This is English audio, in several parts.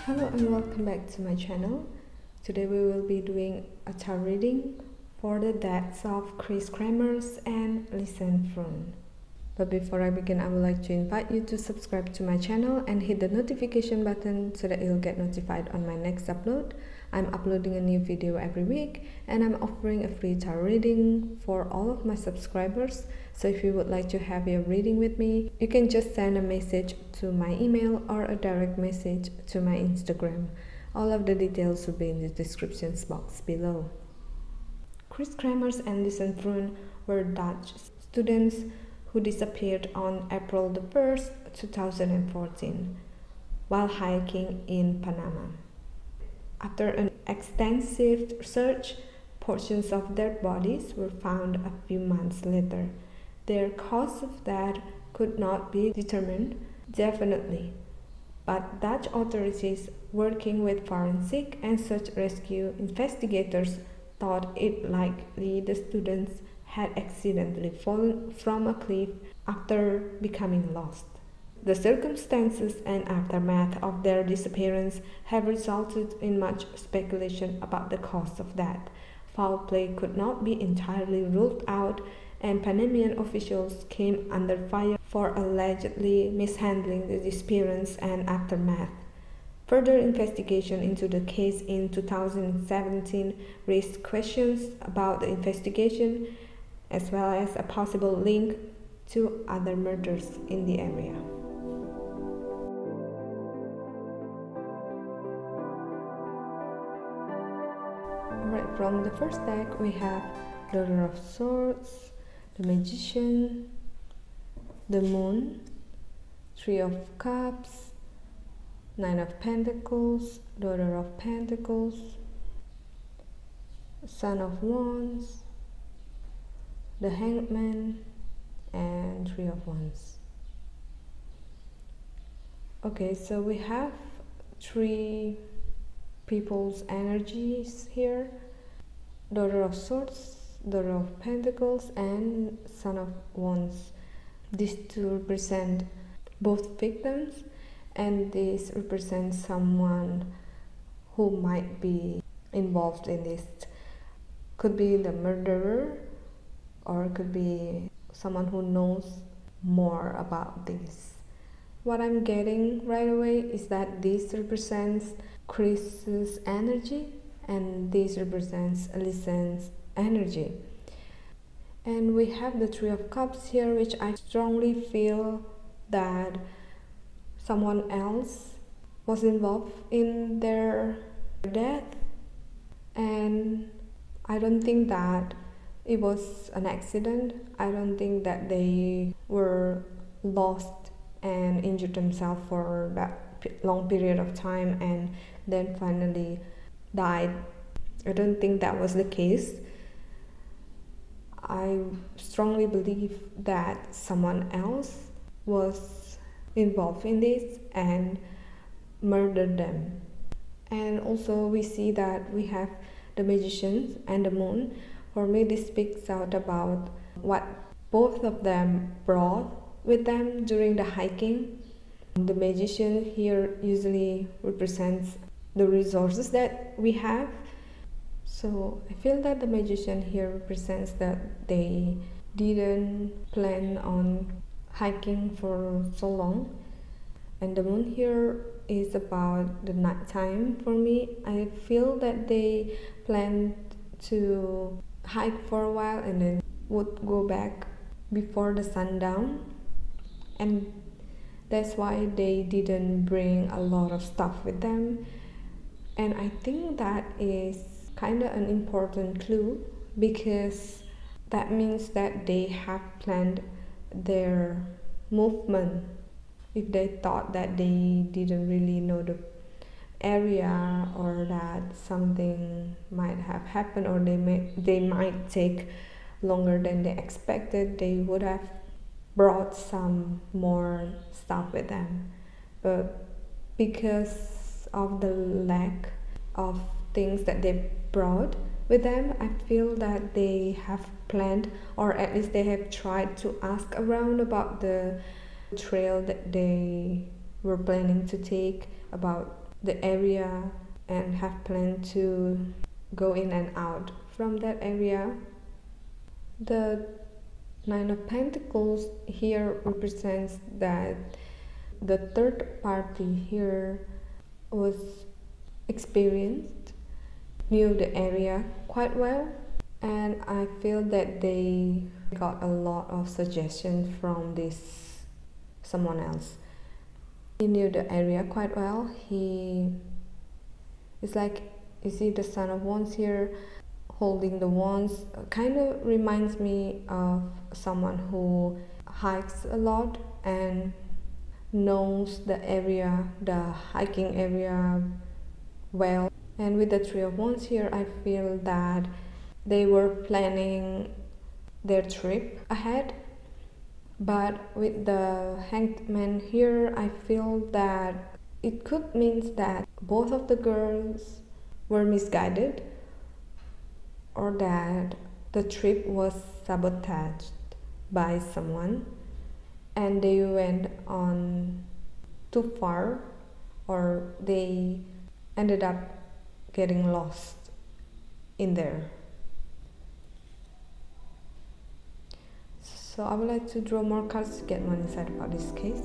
Hello and welcome back to my channel. Today we will be doing a tarot reading for the deaths of Kris Kremers and Lisanne Froon. But before I begin, I would like to invite you to subscribe to my channel and hit the notification button so that you'll get notified on my next upload. I'm uploading a new video every week and I'm offering a free tarot reading for all of my subscribers. So if you would like to have your reading with me, you can just send a message to my email or a direct message to my Instagram. All of the details will be in the description box below. Kris Kremers and Lisanne Froon were Dutch students who disappeared on April 1st, 2014, while hiking in Panama. After an extensive search, portions of their bodies were found a few months later. Their cause of death could not be determined definitely, but Dutch authorities working with forensic and search rescue investigators thought it likely the students had accidentally fallen from a cliff after becoming lost. The circumstances and aftermath of their disappearance have resulted in much speculation about the cause of death. Foul play could not be entirely ruled out, and Panamanian officials came under fire for allegedly mishandling the disappearance and aftermath. Further investigation into the case in 2017 raised questions about the investigation as well as a possible link to other murders in the area. Alright, from the first deck we have Daughter of Swords, the Magician, the Moon, Three of Cups, Nine of Pentacles, Daughter of Pentacles, Son of Wands, the Hanged Man, and Three of Wands. Okay, so we have three people's energies here: Daughter of Swords, Daughter of Pentacles, and Son of Wands. These two represent both victims, and this represents someone who might be involved in this. Could be the murderer, or it could be someone who knows more about this. What I'm getting right away is that this represents Kris's energy and this represents Lisanne's energy. And we have the Three of Cups here, which I strongly feel that someone else was involved in their death, and I don't think that it was an accident. I don't think that they were lost and injured themselves for that long period of time and then finally died. I don't think that was the case. I strongly believe that someone else was involved in this and murdered them. And also we see that we have the Magician and the Moon. For me, this speaks out about what both of them brought with them during the hiking. The Magician here usually represents the resources that we have. So I feel that the Magician here represents that they didn't plan on hiking for so long. And the Moon here is about the night time for me. I feel that they planned to hike for a while and then would go back before the sundown, and that's why they didn't bring a lot of stuff with them. And I think that is kind of an important clue, because that means that they have planned their movement. If they thought that they didn't really know the area, or that something might have happened, or they might take longer than they expected, they would have brought some more stuff with them. But because of the lack of things that they brought with them, I feel that they have planned, or at least they have tried to ask around about the trail that they were planning to take, about the area and have planned to go in and out from that area. The Nine of Pentacles here represents that the third party here was experienced, knew the area quite well, and I feel that they got a lot of suggestions from this someone else. He knew the area quite well. He is like, you see the Son of Wands here holding the wands, kind of reminds me of someone who hikes a lot and knows the area, the hiking area well. And with the Three of Wands here, I feel that they were planning their trip ahead. But with the Hanged Man here, I feel that it could mean that both of the girls were misguided, or that the trip was sabotaged by someone and they went on too far, or they ended up getting lost in there. So I would like to draw more cards to get more insight about this case.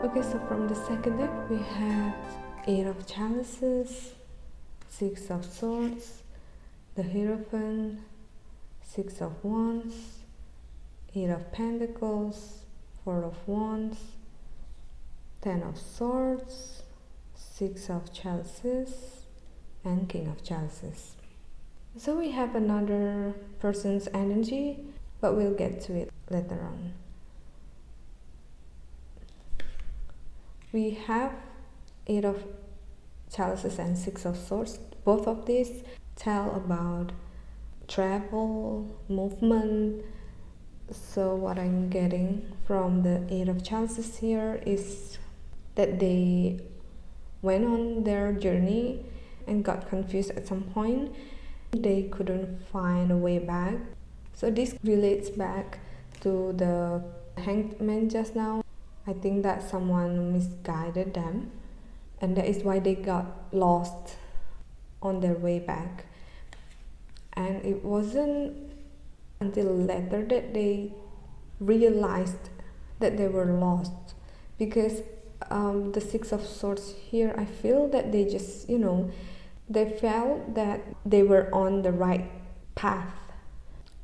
Okay, so from the second deck we have Eight of Chalices, Six of Swords, the Hierophant, Six of Wands, Eight of Pentacles, Four of Wands, Ten of Swords, Six of Chalices, and King of Chalices. So we have another person's energy, but we'll get to it later on. We have Eight of Chalices and Six of Swords. Both of these tell about travel, movement. So what I'm getting from the Eight of Chalices here is that they went on their journey and got confused at some point. They couldn't find a way back. So this relates back to the Hanged Man just now. I think that someone misguided them, and that is why they got lost on their way back. And it wasn't until later that they realized that they were lost, because the Six of Swords here, I feel that they just, they felt that they were on the right path.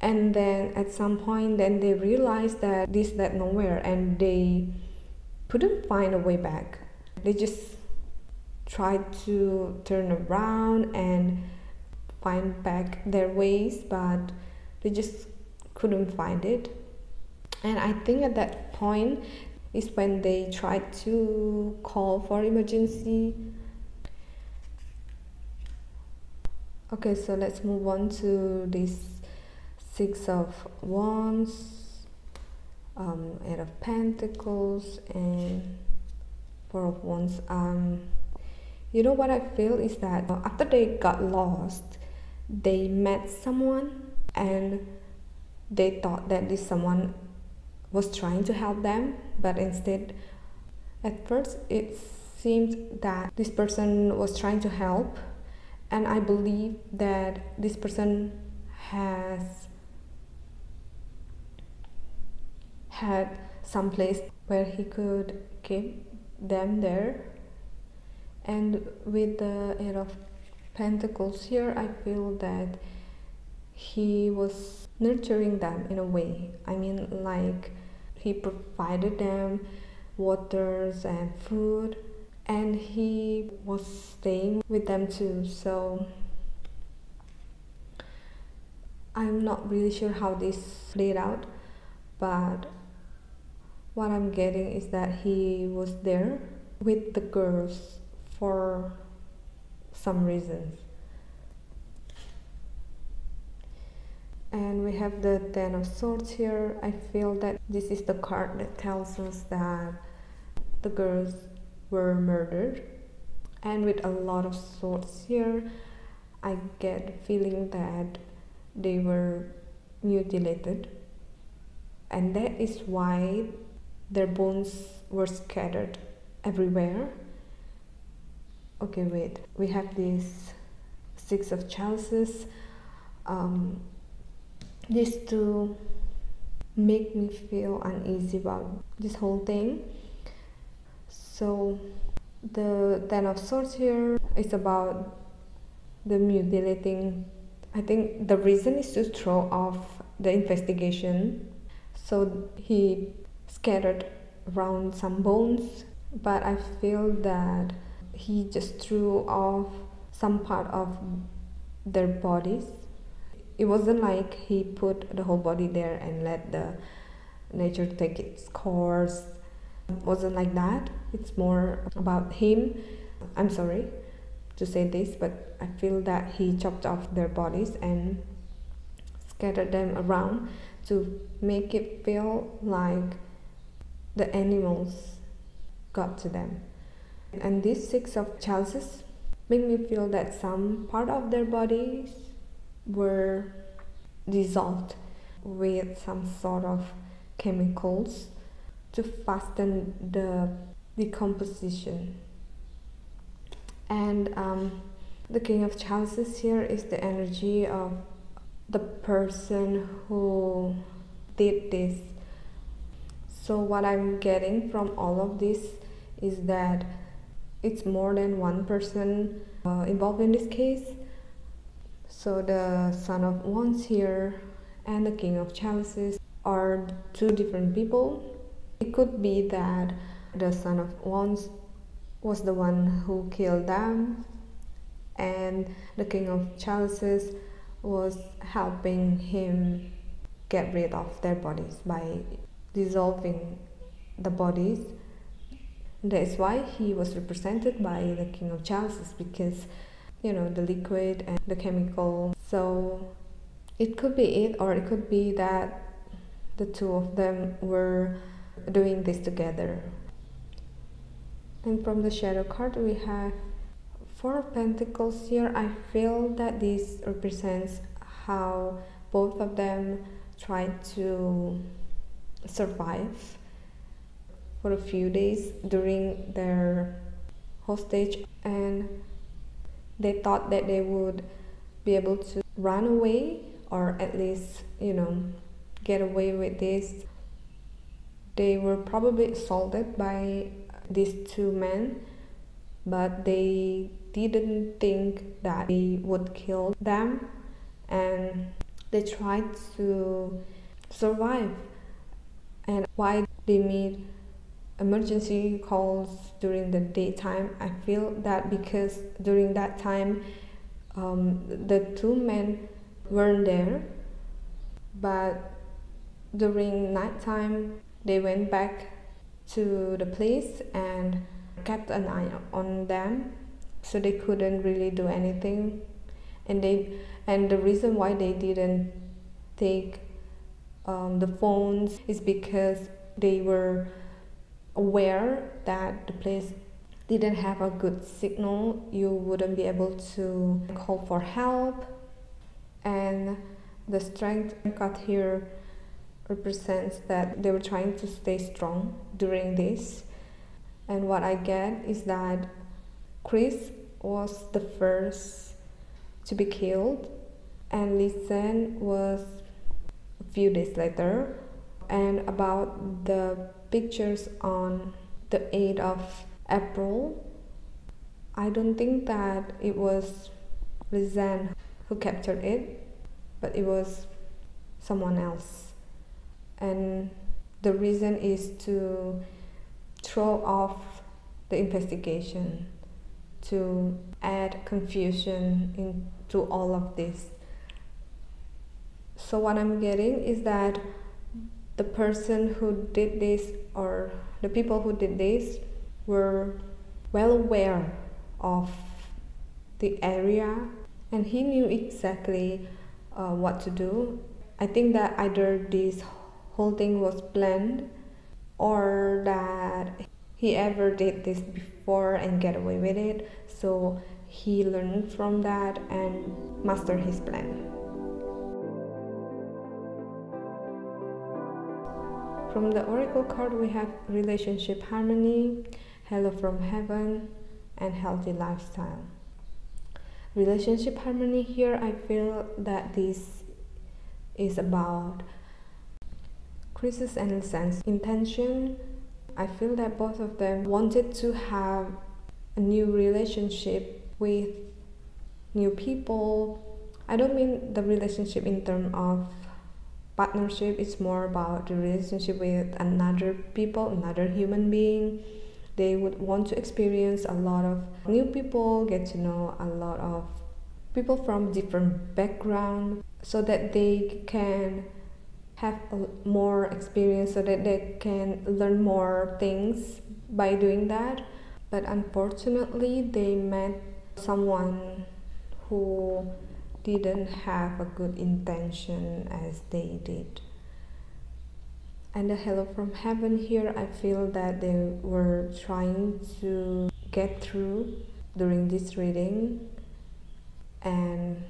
And then at some point, then they realized that this led nowhere, and they couldn't find a way back. They just tried to turn around and find back their ways, but they just couldn't find it. And I think at that point is when they tried to call for emergency. Okay, so let's move on to this Six of Wands, Eight of Pentacles, and Four of Wands. What I feel is that after they got lost, they met someone and they thought that this someone was trying to help them, but instead, at first, it seemed that this person was trying to help, and I believe that this person has had some place where he could keep them there. And with the Eight of Pentacles here, I feel that he was nurturing them in a way. I mean, like, he provided them waters and food, and he was staying with them too. So I'm not really sure how this played out, but what I'm getting is that he was there with the girls for some reasons. And we have the Ten of Swords here. I feel that this is the card that tells us that the girls were murdered. And with a lot of swords here, I get the feeling that they were mutilated. and that is why their bones were scattered everywhere. Okay, wait, we have these 6 of chalices. These two make me feel uneasy about this whole thing. So the 10 of swords here is about the mutilating. I think the reason is to throw off the investigation. So he scattered around some bones, but I feel that he just threw off some part of their bodies. It wasn't like he put the whole body there and let the nature take its course. It wasn't like that. It's more about him. I'm sorry to say this, but I feel that he chopped off their bodies and scattered them around to make it feel like the animals got to them. And these 6 of chalices make me feel that some part of their bodies were dissolved with some sort of chemicals to fasten the decomposition. And the King of Chalices here is the energy of the person who did this. So what I'm getting from all of this is that it's more than one person involved in this case. So the Son of Wands here and the King of Chalices are 2 different people. It could be that the Son of Wands was the one who killed them, and the King of Chalices was helping him get rid of their bodies by dissolving the bodies. That's why he was represented by the King of Chalices, because the liquid and the chemical. So it could be it, or it could be that the 2 of them were doing this together. And from the shadow card we have 4 of Pentacles here. I feel that this represents how both of them tried to survive for a few days during their hostage, and they thought that they would be able to run away, or at least get away with this. They were probably assaulted by these 2 men, but they didn't think that they would kill them, and they tried to survive. And why they made emergency calls during the daytime, I feel that because during that time the 2 men weren't there, but during nighttime they went back to the place and kept an eye on them, so they couldn't really do anything. And the reason why they didn't take the phones is because they were aware that the place didn't have a good signal. You wouldn't be able to call for help. And the strength card here represents that they were trying to stay strong during this. And what I get is that Kris was the first to be killed, and Lisanne was a few days later. And about the pictures on the 8th of April, I don't think that it was Lisanne who captured it, but it was someone else. And the reason is to throw off the investigation, to add confusion into all of this. So what I'm getting is that the person who did this, or the people who did this, were well aware of the area, and he knew exactly what to do. I think that either this whole thing was planned, or that he ever did this before and get away with it, so he learned from that and mastered his plan. From the oracle card we have relationship harmony, hello from heaven, and healthy lifestyle. Relationship harmony here, I feel that this is about Kris's and Lisanne's intention. I feel that both of them wanted to have a new relationship with new people. I don't mean the relationship in terms of partnership, it's more about the relationship with another people, another human being. They would want to experience a lot of new people, get to know a lot of people from different backgrounds, so that they can have more experience, so that they can learn more things by doing that. But unfortunately they met someone who didn't have a good intention as they did. And the hello from heaven here, I feel that they were trying to get through during this reading and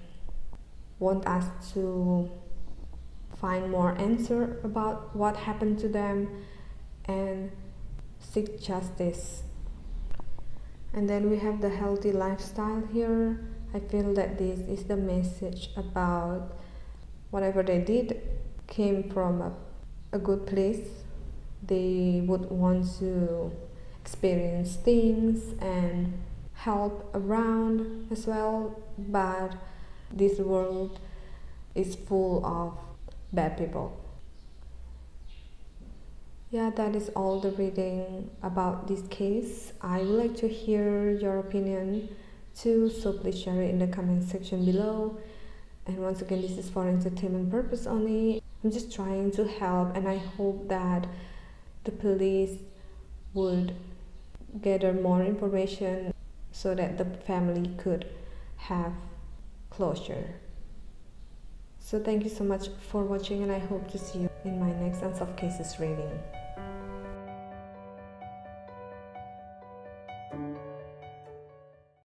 want us to find more answer about what happened to them and seek justice. And then we have the healthy lifestyle here. I feel that this is the message about whatever they did came from a good place. They would want to experience things and help around as well, but this world is full of bad people. Yeah, that is all the reading about this case. I would like to hear your opinion too, so please share it in the comment section below. And once again, this is for entertainment purpose only. I'm just trying to help, and I hope that the police would gather more information so that the family could have closure. So thank you so much for watching, and I hope to see you in my next Unsolved Cases reading.